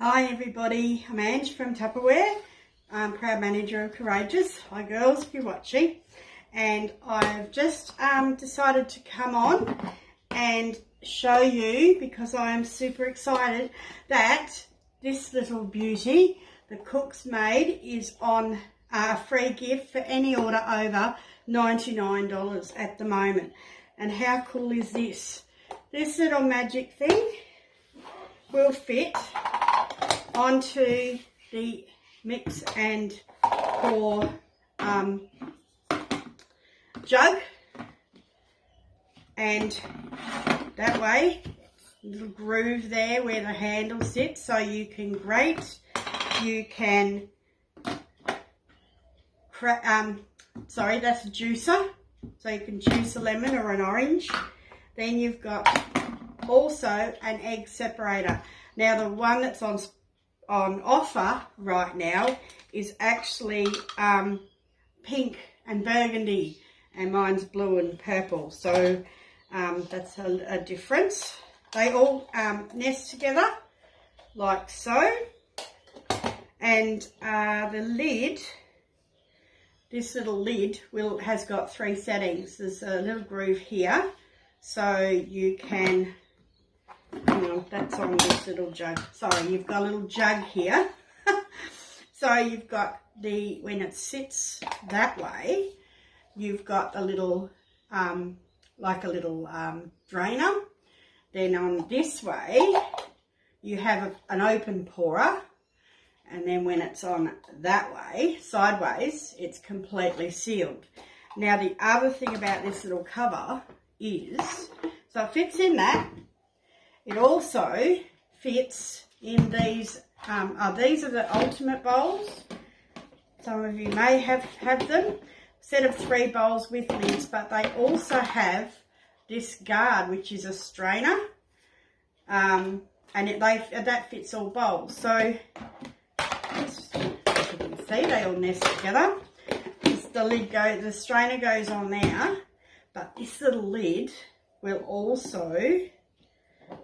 Hi everybody, I'm Ange from Tupperware. I'm proud manager of Courageous. Hi girls, if you're watching. And I've just decided to come on and show you, because I am super excited, that this little beauty, the Cook's Maid, is on a free gift for any order over $99 at the moment. And how cool is this? This little magic thing will fit onto the mix and pour jug, and that way little groove there where the handle sits, so you can grate, you can sorry, that's a juicer, so you can juice a lemon or an orange. Then you've got also an egg separator. Now the one that's on offer right now is actually pink and burgundy, and mine's blue and purple, so that's a difference. They all nest together like so, and the lid, this little lid has got 3 settings. There's a little groove here, so you can, hang on, that's on this little jug. Sorry, you've got a little jug here. So you've got the, when it sits that way, you've got a little, like a little drainer. Then on this way, you have an open pourer. And then when it's on that way, sideways, it's completely sealed. Now the other thing about this little cover is, so it fits in that. It also fits in these, these are the ultimate bowls. Some of you may have them. Set of 3 bowls with lids, but they also have this guard, which is a strainer, and that fits all bowls. So as you can see, they all nest together. The strainer goes on there, but this little lid will also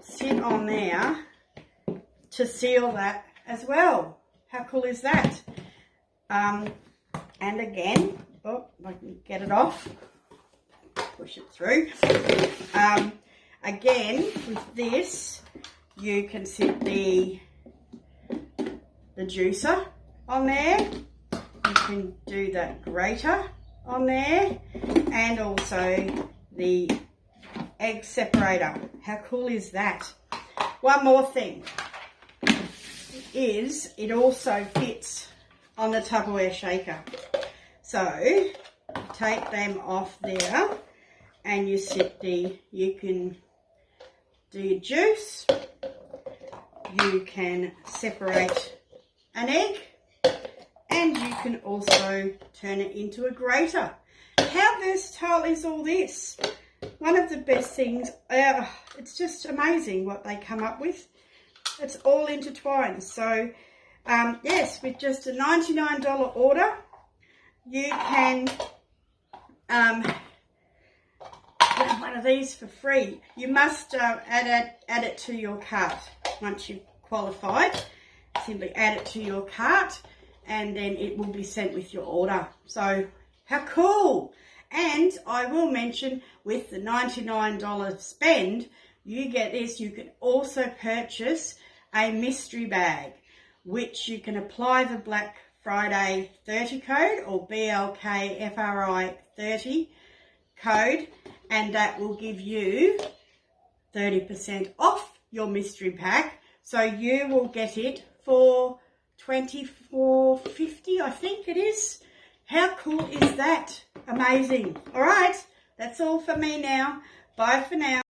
sit on there to seal that as well. How cool is that? And again, oh, if I can get it off, push it through. Again, with this, you can sit the juicer on there. You can do the grater on there, and also the egg separator. How cool is that? One more thing is it also fits on the Tupperware shaker. So you take them off there and you can do your juice, you can separate an egg, and you can also turn it into a grater. How versatile is all this? One of the best things, it's just amazing what they come up with. It's all intertwined. So yes, with just a $99 order, you can get one of these for free. You must add it to your cart. Once you've qualified, simply add it to your cart, and then it will be sent with your order. So how cool! And I will mention, with the $99 spend, you get this. You can also purchase a mystery bag, which you can apply the Black Friday 30 code, or BLKFRI 30 code, and that will give you 30% off your mystery pack. So you will get it for $24.50, I think it is. How cool is that? Amazing. All right, that's all for me now. Bye for now.